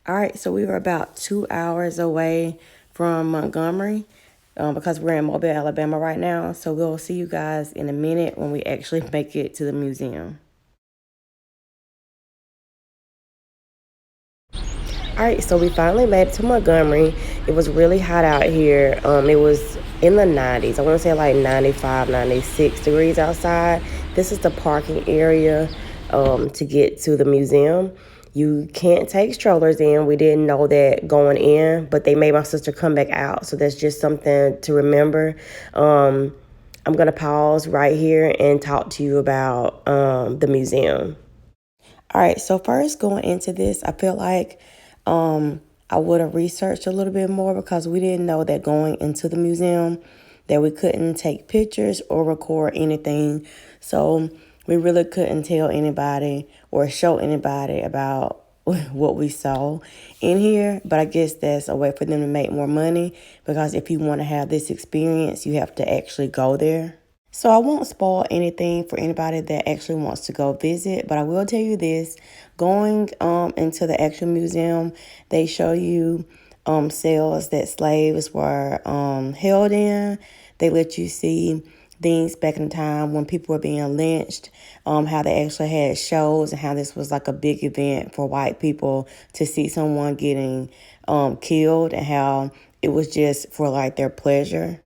All right, so we were about 2 hours away from Montgomery because we're in Mobile, Alabama right now. So we'll see you guys in a minute when we actually make it to the museum. All right, so we finally made it to Montgomery. It was really hot out here. It was in the 90s. I want to say like 95, 96 degrees outside. This is the parking area to get to the museum. You can't take strollers in. We didn't know that going in, but they made my sister come back out. So that's just something to remember. I'm going to pause right here and talk to you about the museum. All right, so first going into this, I feel like I would have researched a little bit more because we didn't know that going into the museum that we couldn't take pictures or record anything. So we really couldn't tell anybody or show anybody about what we saw in here. But I guess that's a way for them to make more money because if you want to have this experience, you have to actually go there. So I won't spoil anything for anybody that actually wants to go visit, but I will tell you this. Going into the actual museum, they show you cells that slaves were held in. They let you see things back in the time when people were being lynched, how they actually had shows and how this was like a big event for white people to see someone getting killed and how it was just for like their pleasure.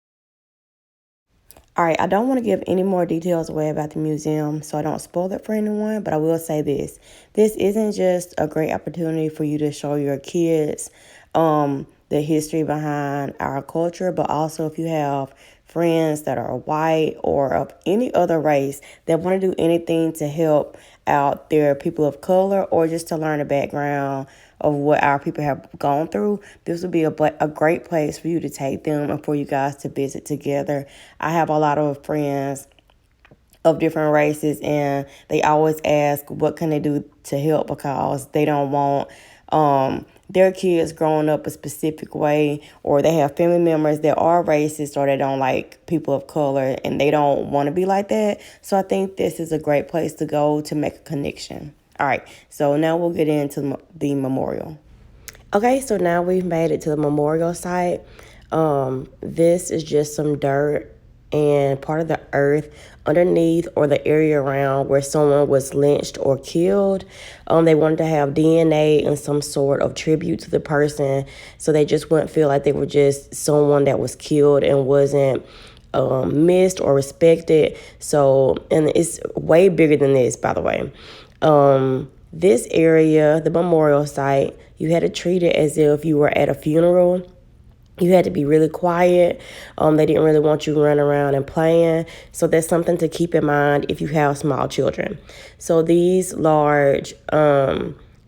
All right, I don't want to give any more details away about the museum, so I don't spoil it for anyone, but I will say this. This isn't just a great opportunity for you to show your kids the history behind our culture, but also if you have friends that are white or of any other race that want to do anything to help out their people of color or just to learn the background of what our people have gone through, this would be a great place for you to take them and for you guys to visit together. I have a lot of friends of different races, and they always ask what can they do to help because they don't want their kids growing up a specific way, or they have family members that are racist or they don't like people of color and they don't want to be like that. So I think this is a great place to go to make a connection. All right, so now we'll get into the memorial. Okay, so now we've made it to the memorial site. This is just some dirt and part of the earth underneath or the area around where someone was lynched or killed. They wanted to have DNA and some sort of tribute to the person, so they just wouldn't feel like they were just someone that was killed and wasn't missed or respected. So, and it's way bigger than this, by the way. This area, the memorial site, you had to treat it as if you were at a funeral. You had to be really quiet. They didn't really want you running around and playing. So that's something to keep in mind if you have small children. So these large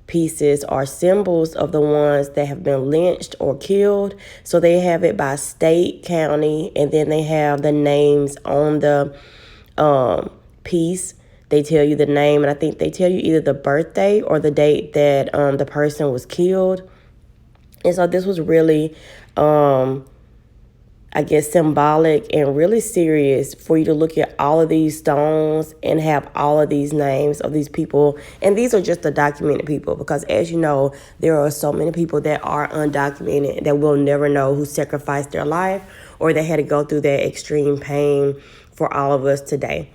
pieces are symbols of the ones that have been lynched or killed. So they have it by state, county, and then they have the names on the piece. They tell you the name, and I think they tell you either the birthday or the date that the person was killed. And so this was really, I guess, symbolic and really serious for you to look at all of these stones and have all of these names of these people. And these are just the documented people because, as you know, there are so many people that are undocumented that we'll never know who sacrificed their life or they had to go through that extreme pain for all of us today.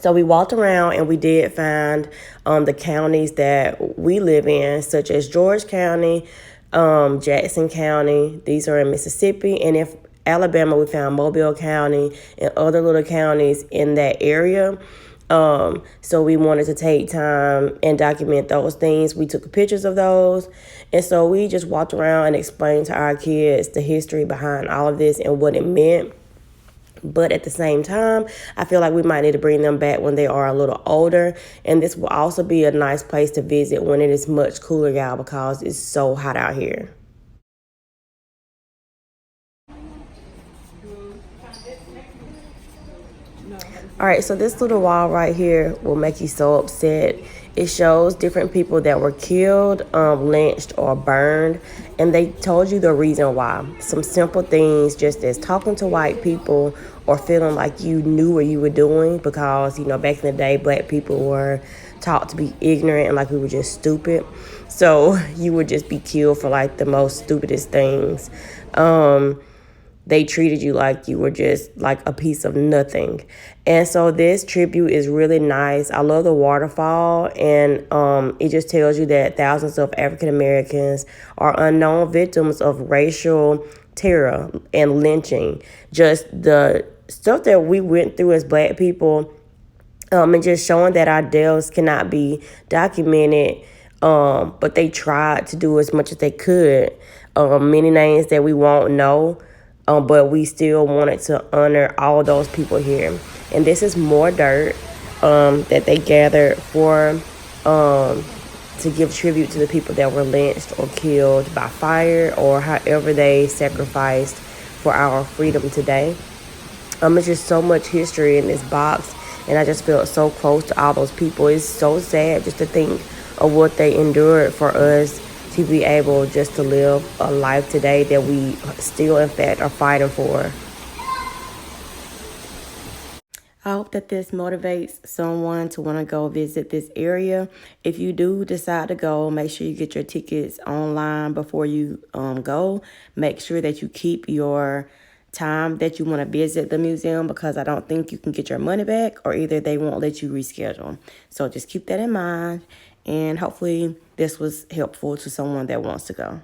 So we walked around and we did find the counties that we live in, such as George County, Jackson County. These are in Mississippi. And in Alabama, we found Mobile County and other little counties in that area. So we wanted to take time and document those things. We took pictures of those. And so we just walked around and explained to our kids the history behind all of this and what it meant. But at the same time, I feel like we might need to bring them back when they are a little older. And this will also be a nice place to visit when it is much cooler, y'all, because it's so hot out here. All right, so this little wall right here will make you so upset. It shows different people that were killed, lynched, or burned, and they told you the reason why. Some simple things, just as talking to white people or feeling like you knew what you were doing, because, you know, back in the day, black people were taught to be ignorant and like we were just stupid. So you would just be killed for like the most stupidest things. They treated you like you were just like a piece of nothing. And so this tribute is really nice. I love the waterfall, and it just tells you that thousands of African Americans are unknown victims of racial terror and lynching. Just the stuff that we went through as Black people, and just showing that our deaths cannot be documented. But they tried to do as much as they could. Many names that we won't know, but we still wanted to honor all those people here. And this is more dirt that they gathered for to give tribute to the people that were lynched or killed by fire or however they sacrificed for our freedom today. It's just so much history in this box, and I just felt so close to all those people. It's so sad just to think of what they endured for us to be able just to live a life today that we still, in fact, are fighting for. I hope that this motivates someone to want to go visit this area. If you do decide to go, make sure you get your tickets online before you go. Make sure that you keep your time that you want to visit the museum, because I don't think you can get your money back, or either they won't let you reschedule. So just keep that in mind, and hopefully this was helpful to someone that wants to go.